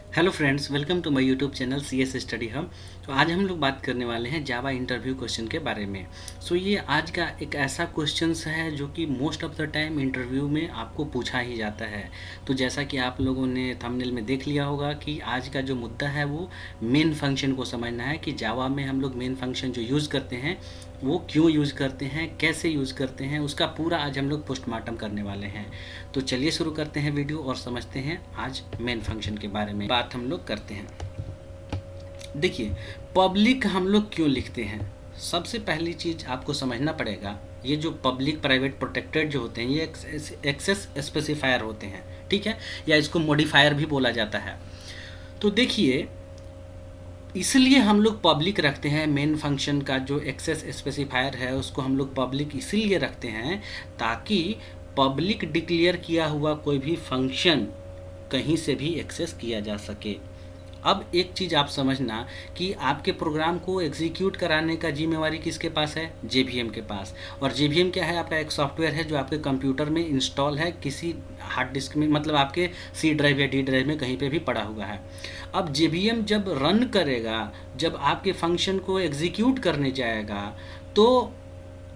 Hello friends, welcome to my YouTube channel C S study hub. तो आज हम लोग बात करने वाले हैं जावा इंटरव्यू क्वेश्चन के बारे में। ये आज का एक ऐसा क्वेश्चन है जो कि most of the time interview में आपको पूछा ही जाता है। तो जैसा कि आप लोगों ने थंबनेल में देख लिया होगा कि आज का जो मुद्दा है वो मेन फंक्शन को समझना है कि जावा में हम लोग मेन फंक्शन जो यूज़ करते हैं वो क्यों यूज़ करते हैं, कैसे यूज़ करते हैं, उसका पूरा आज हम लोग पोस्टमार्टम करने वाले हैं। तो चलिए शुरू करते हैं वीडियो और समझते हैं आज मेन फंक्शन के बारे में बात हम लोग करते हैं। देखिए, पब्लिक हम लोग क्यों लिखते हैं। सबसे पहली चीज़ आपको समझना पड़ेगा, ये जो पब्लिक प्राइवेट प्रोटेक्टेड जो होते हैं ये एक्सेस स्पेसिफायर होते हैं, ठीक है, या इसको मॉडिफायर भी बोला जाता है। तो देखिए, इसलिए हम लोग पब्लिक रखते हैं। मेन फंक्शन का जो एक्सेस स्पेसिफायर है उसको हम लोग पब्लिक इसीलिए रखते हैं ताकि पब्लिक डिक्लेयर किया हुआ कोई भी फंक्शन कहीं से भी एक्सेस किया जा सके। अब एक चीज़ आप समझना कि आपके प्रोग्राम को एग्जीक्यूट कराने का जिम्मेवारी किसके पास है, जेवीएम के पास। और जेवीएम क्या है, आपका एक सॉफ्टवेयर है जो आपके कंप्यूटर में इंस्टॉल है, किसी हार्ड डिस्क में, मतलब आपके सी ड्राइव या डी ड्राइव में कहीं पे भी पड़ा हुआ है। अब जेवीएम जब रन करेगा, जब आपके फंक्शन को एग्जीक्यूट करने जाएगा, तो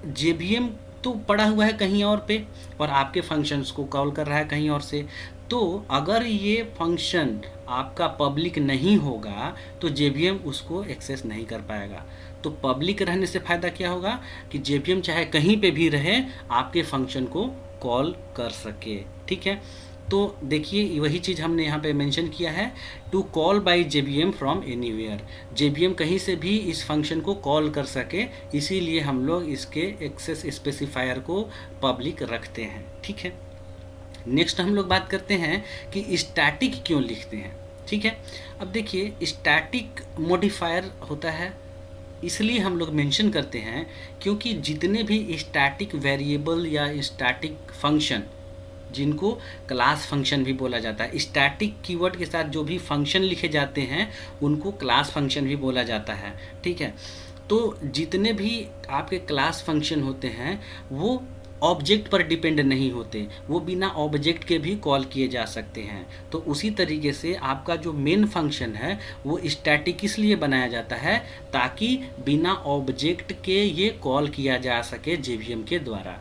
जेवीएम तो पड़ा हुआ है कहीं और पे और आपके फंक्शंस को कॉल कर रहा है कहीं और से। तो अगर ये फंक्शन आपका पब्लिक नहीं होगा तो जेवीएम उसको एक्सेस नहीं कर पाएगा। तो पब्लिक रहने से फ़ायदा क्या होगा कि जेवीएम चाहे कहीं पे भी रहे आपके फंक्शन को कॉल कर सके, ठीक है। तो देखिए, वही चीज़ हमने यहाँ पे मेंशन किया है, to call by JVM from anywhere. JVM कहीं से भी इस फंक्शन को कॉल कर सके, इसीलिए हम लोग इसके एक्सेस स्पेसिफायर को पब्लिक रखते हैं, ठीक है। नेक्स्ट हम लोग बात करते हैं कि स्टैटिक क्यों लिखते हैं, ठीक है। अब देखिए, स्टैटिक मॉडिफायर होता है इसलिए हम लोग मेंशन करते हैं क्योंकि जितने भी स्टैटिक वेरिएबल या स्टैटिक फंक्शन, जिनको क्लास फंक्शन भी बोला जाता है, स्टैटिक कीवर्ड के साथ जो भी फंक्शन लिखे जाते हैं उनको क्लास फंक्शन भी बोला जाता है, ठीक है। तो जितने भी आपके क्लास फंक्शन होते हैं वो ऑब्जेक्ट पर डिपेंड नहीं होते, वो बिना ऑब्जेक्ट के भी कॉल किए जा सकते हैं। तो उसी तरीके से आपका जो मेन फंक्शन है वो स्टैटिक इसलिए बनाया जाता है ताकि बिना ऑब्जेक्ट के ये कॉल किया जा सके जेवीएम के द्वारा।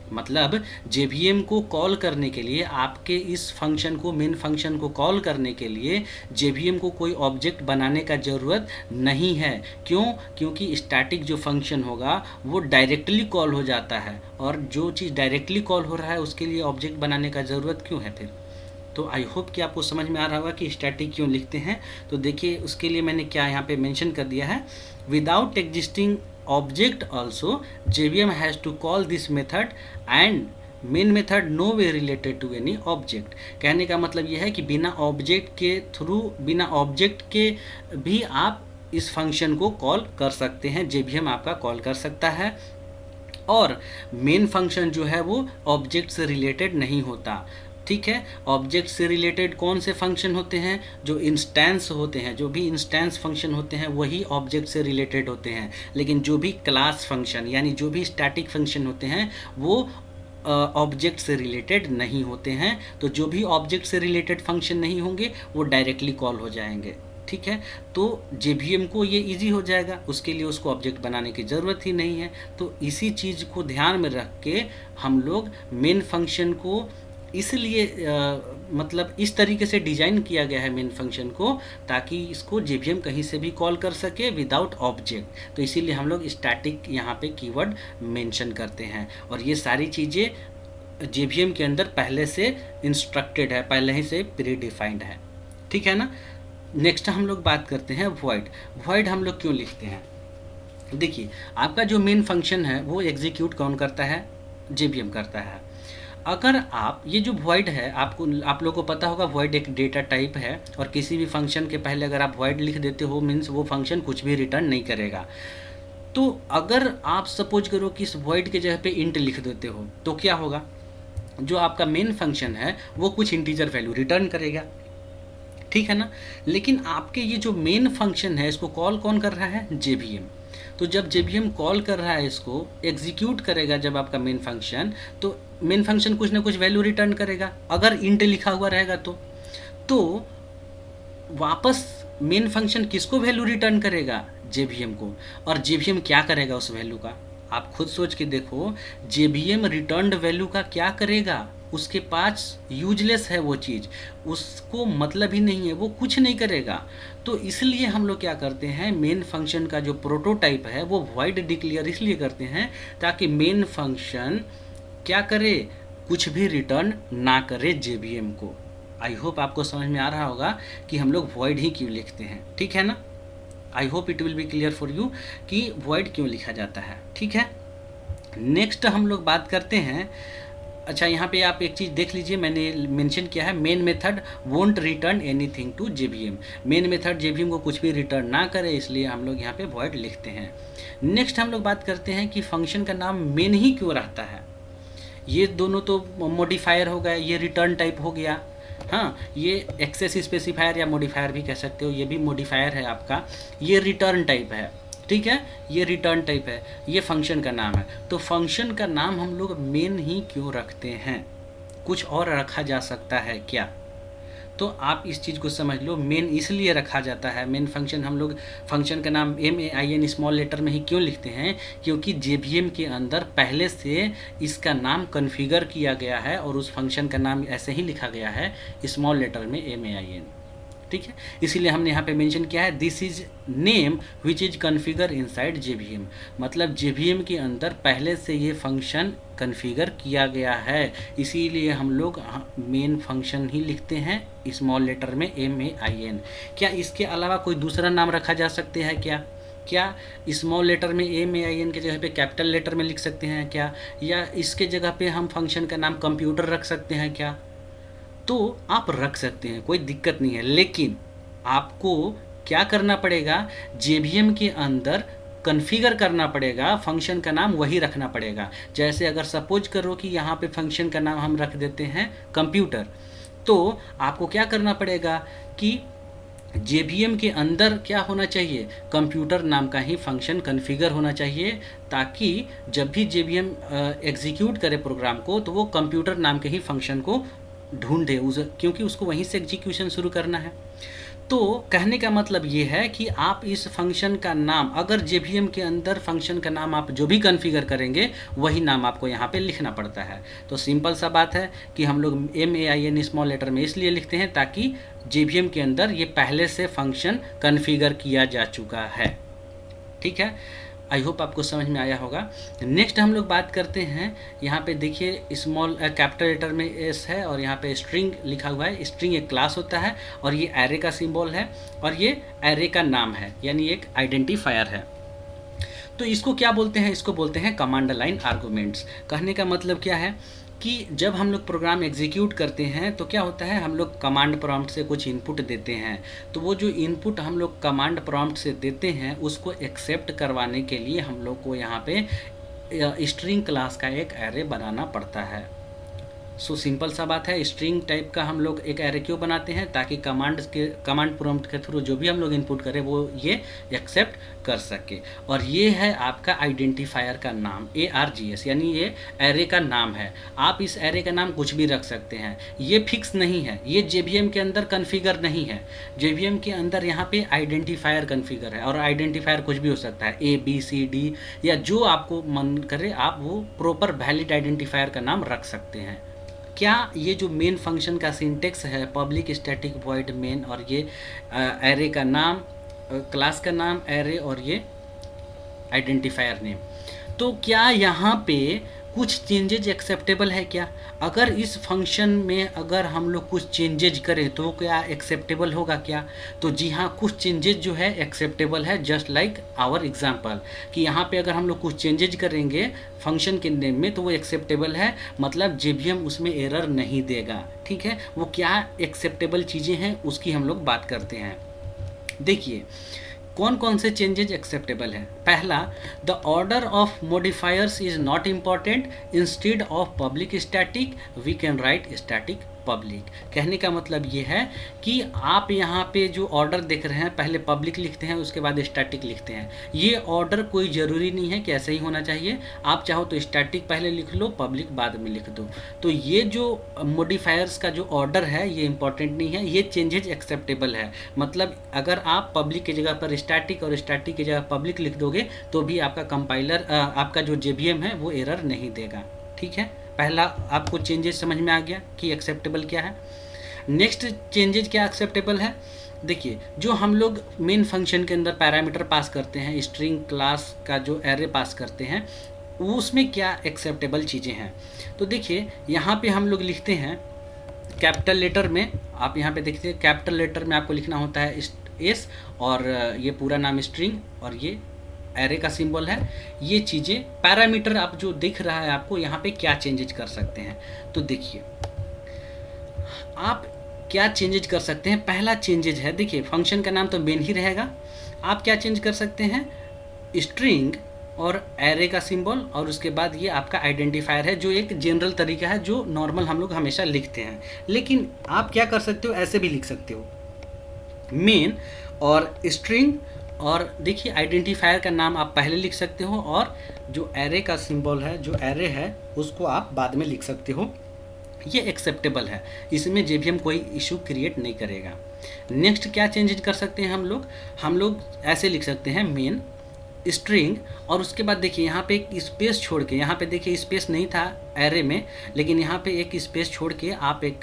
मतलब जेवीएम को कॉल करने के लिए, आपके इस फंक्शन को, मेन फंक्शन को कॉल करने के लिए जेवीएम को कोई ऑब्जेक्ट बनाने का ज़रूरत नहीं है। क्यों? क्योंकि स्टैटिक जो फंक्शन होगा वो डायरेक्टली कॉल हो जाता है, और जो चीज़ डायरेक्टली कॉल हो रहा है उसके लिए ऑब्जेक्ट बनाने का ज़रूरत क्यों है फिर। तो आई होप कि आपको समझ में आ रहा होगा कि स्टैटिक क्यों लिखते हैं। तो देखिए, उसके लिए मैंने क्या यहाँ पे मेंशन कर दिया है, without existing object also JVM has to call this method and main method no way related to any object. कहने का मतलब यह है कि बिना ऑब्जेक्ट के थ्रू, बिना ऑब्जेक्ट के भी आप इस फंक्शन को कॉल कर सकते हैं, जेवीएम आपका कॉल कर सकता है। और मेन फंक्शन जो है वो ऑब्जेक्ट से रिलेटेड नहीं होता, ठीक है। ऑब्जेक्ट से रिलेटेड कौन से फंक्शन होते हैं, जो इंस्टेंस होते हैं, जो भी इंस्टेंस फंक्शन होते हैं वही ऑब्जेक्ट से रिलेटेड होते हैं। लेकिन जो भी क्लास फंक्शन यानी जो भी स्टैटिक फंक्शन होते हैं वो ऑब्जेक्ट से रिलेटेड नहीं होते हैं। तो जो भी ऑब्जेक्ट से रिलेटेड फंक्शन नहीं होंगे वो डायरेक्टली कॉल हो जाएंगे, ठीक है। तो जेवीएम को ये इजी हो जाएगा, उसके लिए उसको ऑब्जेक्ट बनाने की ज़रूरत ही नहीं है। तो इसी चीज़ को ध्यान में रख के हम लोग मेन फंक्शन को इसलिए मतलब इस तरीके से डिज़ाइन किया गया है मेन फंक्शन को, ताकि इसको जेवीएम कहीं से भी कॉल कर सके विदाउट ऑब्जेक्ट। तो इसीलिए हम लोग स्टैटिक यहाँ पे कीवर्ड मेंशन करते हैं, और ये सारी चीज़ें जेवीएम के अंदर पहले से इंस्ट्रक्टेड है, पहले ही से प्री डिफाइंड है, ठीक है ना। नेक्स्ट हम लोग बात करते हैं वॉइड। वॉइड हम लोग क्यों लिखते हैं। देखिए, आपका जो मेन फंक्शन है वो एग्जीक्यूट कौन करता है, जेवीएम करता है। अगर आप ये जो वॉइड है, आप लोगों को पता होगा वॉइड एक डेटा टाइप है, और किसी भी फंक्शन के पहले अगर आप वॉइड लिख देते हो मीन्स वो फंक्शन कुछ भी रिटर्न नहीं करेगा। तो अगर आप सपोज करो कि इस वॉइड के जगह पे इंट लिख देते हो तो क्या होगा, जो आपका मेन फंक्शन है वो कुछ इंटीजर वैल्यू रिटर्न करेगा, ठीक है ना। लेकिन आपके ये जो मेन फंक्शन है इसको कॉल कौन कर रहा है, जेवीएम। तो जब जेवीएम कॉल कर रहा है, इसको एग्जीक्यूट करेगा जब आपका मेन फंक्शन, तो मेन फंक्शन कुछ ना कुछ वैल्यू रिटर्न करेगा, अगर इंट लिखा हुआ रहेगा तो वापस मेन फंक्शन किसको वैल्यू रिटर्न करेगा? जेवीएम को। और जेवीएम क्या करेगा उस वैल्यू का? आप खुद सोच के देखो, जेवीएम रिटर्न्ड वैल्यू का क्या करेगा? उसके पास यूजलेस है वो चीज़, उसको मतलब ही नहीं है, वो कुछ नहीं करेगा। तो इसलिए हम लोग क्या करते हैं, मेन फंक्शन का जो प्रोटोटाइप है वो वॉइड डिक्लेयर इसलिए करते हैं ताकि मेन फंक्शन क्या करे, कुछ भी रिटर्न ना करे जेवीएम को। आई होप आपको समझ में आ रहा होगा कि हम लोग वॉइड ही क्यों लिखते हैं, ठीक है ना? I hope it will be clear for you कि वॉइड क्यों लिखा जाता है, ठीक है। नेक्स्ट हम लोग बात करते हैं, अच्छा यहाँ पे आप एक चीज़ देख लीजिए, मैंने मेंशन किया है main method won't return anything to JVM. Main method JVM को कुछ भी रिटर्न ना करे, इसलिए हम लोग यहाँ पे वॉइड लिखते हैं। नेक्स्ट हम लोग बात करते हैं कि फंक्शन का नाम मेन ही क्यों रहता है। ये दोनों तो मॉडिफायर हो गए, ये रिटर्न टाइप हो गया। हाँ, ये एक्सेस स्पेसिफायर या मॉडिफायर भी कह सकते हो, ये भी मॉडिफायर है आपका। ये रिटर्न टाइप है, ठीक है, ये रिटर्न टाइप है, ये फंक्शन का नाम है। तो फंक्शन का नाम हम लोग मेन ही क्यों रखते हैं? कुछ और रखा जा सकता है क्या? तो आप इस चीज़ को समझ लो, मेन इसलिए रखा जाता है, मेन फंक्शन हम लोग फंक्शन का नाम MAIN स्मॉल लेटर में ही क्यों लिखते हैं? क्योंकि जेवीएम के अंदर पहले से इसका नाम कॉन्फ़िगर किया गया है और उस फंक्शन का नाम ऐसे ही लिखा गया है स्मॉल लेटर में MAIN, ठीक है। इसीलिए हमने यहाँ पे मेंशन किया है this is name which is configure inside JVM. मतलब जेवीएम के अंदर पहले से ये फंक्शन कॉन्फ़िगर किया गया है, इसीलिए हम लोग मेन फंक्शन ही लिखते हैं स्मॉल लेटर में MAIN। क्या इसके अलावा कोई दूसरा नाम रखा जा सकते हैं क्या? क्या स्मॉल लेटर में MAIN के जगह पे कैपिटल लेटर में लिख सकते हैं क्या? या इसके जगह पे हम फंक्शन का नाम कंप्यूटर रख सकते हैं क्या? तो आप रख सकते हैं, कोई दिक्कत नहीं है, लेकिन आपको क्या करना पड़ेगा, जेवीएम के अंदर कॉन्फ़िगर करना पड़ेगा, फंक्शन का नाम वही रखना पड़ेगा। जैसे अगर सपोज करो कि यहाँ पे फंक्शन का नाम हम रख देते हैं कंप्यूटर, तो आपको क्या करना पड़ेगा कि जेवीएम के अंदर क्या होना चाहिए, कंप्यूटर नाम का ही फंक्शन कॉन्फ़िगर होना चाहिए, ताकि जब भी जेवीएम एग्जीक्यूट करे प्रोग्राम को तो वो कंप्यूटर नाम के ही फंक्शन को ढूंढे, क्योंकि उसको वहीं से एग्जीक्यूशन शुरू करना है। तो कहने का मतलब ये है कि आप इस फंक्शन का नाम, अगर जेवीएम के अंदर फंक्शन का नाम आप जो भी कॉन्फ़िगर करेंगे वही नाम आपको यहाँ पे लिखना पड़ता है। तो सिंपल सा बात है कि हम लोग MAIN स्मॉल लेटर में इसलिए लिखते हैं ताकि जेवीएम के अंदर ये पहले से फंक्शन कॉन्फ़िगर किया जा चुका है, ठीक है। आई होप आपको समझ में आया होगा। नेक्स्ट हम लोग बात करते हैं, यहाँ पे देखिए स्मॉल कैपिटल लेटर में S है और यहाँ पे स्ट्रिंग लिखा हुआ है। स्ट्रिंग एक क्लास होता है और ये एरे का सिंबल है और ये एरे का नाम है, यानी एक आइडेंटिफायर है। तो इसको क्या बोलते हैं? इसको बोलते हैं कमांड लाइन आर्गुमेंट्स। कहने का मतलब क्या है कि जब हम लोग प्रोग्राम एग्जीक्यूट करते हैं तो क्या होता है, हम लोग कमांड प्रॉम्प्ट से कुछ इनपुट देते हैं, तो वो जो इनपुट हम लोग कमांड प्रॉम्प्ट से देते हैं उसको एक्सेप्ट करवाने के लिए हम लोग को यहाँ पे स्ट्रिंग क्लास का एक एरे बनाना पड़ता है। सो सिंपल सा बात है, स्ट्रिंग टाइप का हम लोग एक एरे क्यों बनाते हैं, ताकि कमांड प्रॉम्प्ट के थ्रू जो भी हम लोग इनपुट करें वो ये एक्सेप्ट कर सके। और ये है आपका आइडेंटिफायर का नाम ARGS, यानी ये एरे का नाम है। आप इस एरे का नाम कुछ भी रख सकते हैं, ये फिक्स नहीं है, ये जेवीएम के अंदर कॉन्फ़िगर नहीं है। जेवीएम के अंदर यहाँ पे आइडेंटिफायर कॉन्फ़िगर है और आइडेंटिफायर कुछ भी हो सकता है, ABCD या जो आपको मन करे आप वो प्रॉपर वैलिड आइडेंटिफायर का नाम रख सकते हैं। क्या ये जो मेन फंक्शन का सिंटेक्स है, पब्लिक स्टैटिक वॉइड मेन, और ये एरे का नाम, क्लास का नाम एरे और ये आइडेंटिफायर नेम, तो क्या यहाँ पे कुछ चेंजेज एक्सेप्टेबल है क्या? अगर इस फंक्शन में अगर हम लोग कुछ चेंजेज करें तो क्या एक्सेप्टेबल होगा क्या? तो जी हाँ, कुछ चेंजेज जो है एक्सेप्टेबल है, जस्ट लाइक आवर एग्जांपल, कि यहाँ पे अगर हम लोग कुछ चेंजेज करेंगे फंक्शन के नेम में तो वो एक्सेप्टेबल है, मतलब जेवीएम उसमें एरर नहीं देगा, ठीक है। वो क्या एक्सेप्टेबल चीज़ें हैं उसकी हम लोग बात करते हैं। देखिए कौन कौन से चेंजेज एक्सेप्टेबल हैं। पहला, the order of modifiers is not important, instead of public static we can write static public. कहने का मतलब ये है कि आप यहाँ पे जो ऑर्डर देख रहे हैं, पहले पब्लिक लिखते हैं उसके बाद स्टैटिक लिखते हैं। ये ऑर्डर कोई ज़रूरी नहीं है कि ऐसे ही होना चाहिए। आप चाहो तो स्टैटिक पहले लिख लो, पब्लिक बाद में लिख दो। तो ये जो मॉडिफायर्स का जो ऑर्डर है ये इंपॉर्टेंट नहीं है, ये चेंजेज एक्सेप्टेबल है। मतलब अगर आप पब्लिक की जगह पर स्टैटिक और स्टैटिक की जगह पब्लिक लिख दोगे तो भी आपका कंपाइलर, आपका जो JVM है वो एरर नहीं देगा। ठीक है, पहला आपको चेंजेस समझ में आ गया कि एक्सेप्टेबल क्या है। नेक्स्ट चेंजेज क्या एक्सेप्टेबल है, देखिए जो हम लोग मेन फंक्शन के अंदर पैरामीटर पास करते हैं, स्ट्रिंग क्लास का जो एरे पास करते हैं, उसमें क्या एक्सेप्टेबल चीज़ें हैं। तो देखिए यहाँ पे हम लोग लिखते हैं कैपिटल लेटर में, आप यहाँ पे देखते हैं कैपिटल लेटर में आपको लिखना होता है एस, और ये पूरा नाम स्ट्रिंग और ये एरे का सिंबल है। ये चीज़ें पैरामीटर आप जो दिख रहा है आपको यहाँ पे क्या चेंजेज कर सकते हैं। तो देखिए आप क्या चेंजेज कर सकते हैं। पहला चेंजेज है, देखिए फंक्शन का नाम तो मेन ही रहेगा। आप क्या चेंज कर सकते हैं, स्ट्रिंग और एरे का सिंबल, और उसके बाद ये आपका आइडेंटिफायर है जो एक जनरल तरीका है जो नॉर्मल हम लोग हमेशा लिखते हैं। लेकिन आप क्या कर सकते हो, ऐसे भी लिख सकते हो, मेन और स्ट्रिंग, और देखिए आइडेंटिफायर का नाम आप पहले लिख सकते हो और जो एरे का सिंबल है, जो एरे है उसको आप बाद में लिख सकते हो। ये एक्सेप्टेबल है, इसमें JVM कोई इशू क्रिएट नहीं करेगा। नेक्स्ट क्या चेंजेज कर सकते हैं हम लोग ऐसे लिख सकते हैं मेन स्ट्रिंग, और उसके बाद देखिए यहाँ पे एक स्पेस छोड़ के, यहाँ पे देखिए स्पेस नहीं था एरे में, लेकिन यहाँ पे एक स्पेस छोड़ के आप एक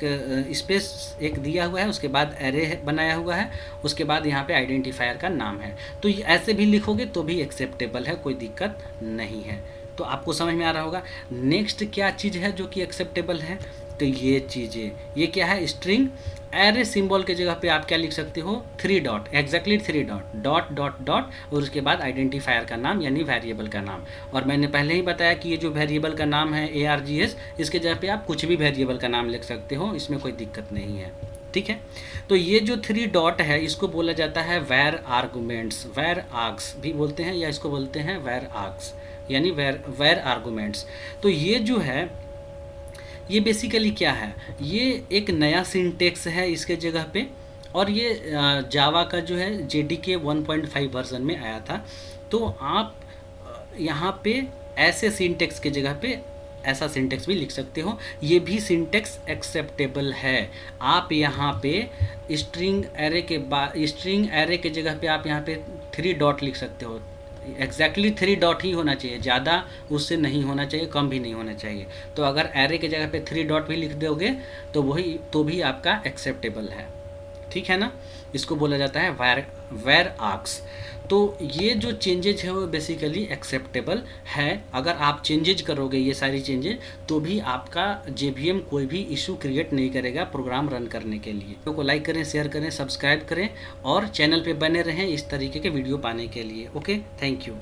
स्पेस एक दिया हुआ है, उसके बाद एरे बनाया हुआ है, उसके बाद यहाँ पे आइडेंटिफायर का नाम है। तो ऐसे भी लिखोगे तो भी एक्सेप्टेबल है, कोई दिक्कत नहीं है। तो आपको समझ में आ रहा होगा। नेक्स्ट क्या चीज़ है जो कि एक्सेप्टेबल है, तो ये चीज़ें, ये क्या है, स्ट्रिंग एरे सिंबल के जगह पे आप क्या लिख सकते हो, 3 dot, exactly 3 dot, dot dot dot, और उसके बाद आइडेंटिफायर का नाम यानी वेरिएबल का नाम। और मैंने पहले ही बताया कि ये जो वेरिएबल का नाम है ARGS, इसके जगह पे आप कुछ भी वेरिएबल का नाम लिख सकते हो, इसमें कोई दिक्कत नहीं है। ठीक है, तो ये जो 3 डॉट है इसको बोला जाता है वेर आर्गूमेंट्स, वेर आर्ग्स भी बोलते हैं, या इसको बोलते हैं वेर आर्ग्स, यानी वेर आर्गूमेंट्स। तो ये जो है ये बेसिकली क्या है, ये एक नया सिंटेक्स है इसके जगह पे, और ये जावा का जो है JDK 1.5 वर्जन में आया था। तो आप यहाँ पे ऐसे सिंटेक्स के जगह पे ऐसा सिंटेक्स भी लिख सकते हो, ये भी सिंटेक्स एक्सेप्टेबल है। आप यहाँ पे स्ट्रिंग एरे के जगह पे आप यहाँ पे 3 डॉट लिख सकते हो, एग्जैक्टली 3 डॉट ही होना चाहिए, ज़्यादा उससे नहीं होना चाहिए, कम भी नहीं होना चाहिए। तो अगर एरे के जगह पे 3 डॉट भी लिख दोगे तो भी आपका एक्सेप्टेबल है। ठीक है ना, इसको बोला जाता है वेर आर्ग्स। तो ये जो चेंजेज है वो बेसिकली एक्सेप्टेबल है। अगर आप चेंजेज करोगे ये सारी चेंजेज तो भी आपका JVM कोई भी इशू क्रिएट नहीं करेगा प्रोग्राम रन करने के लिए। वीडियो को लाइक करें, शेयर करें, सब्सक्राइब करें और चैनल पे बने रहें इस तरीके के वीडियो पाने के लिए। Okay, thank you.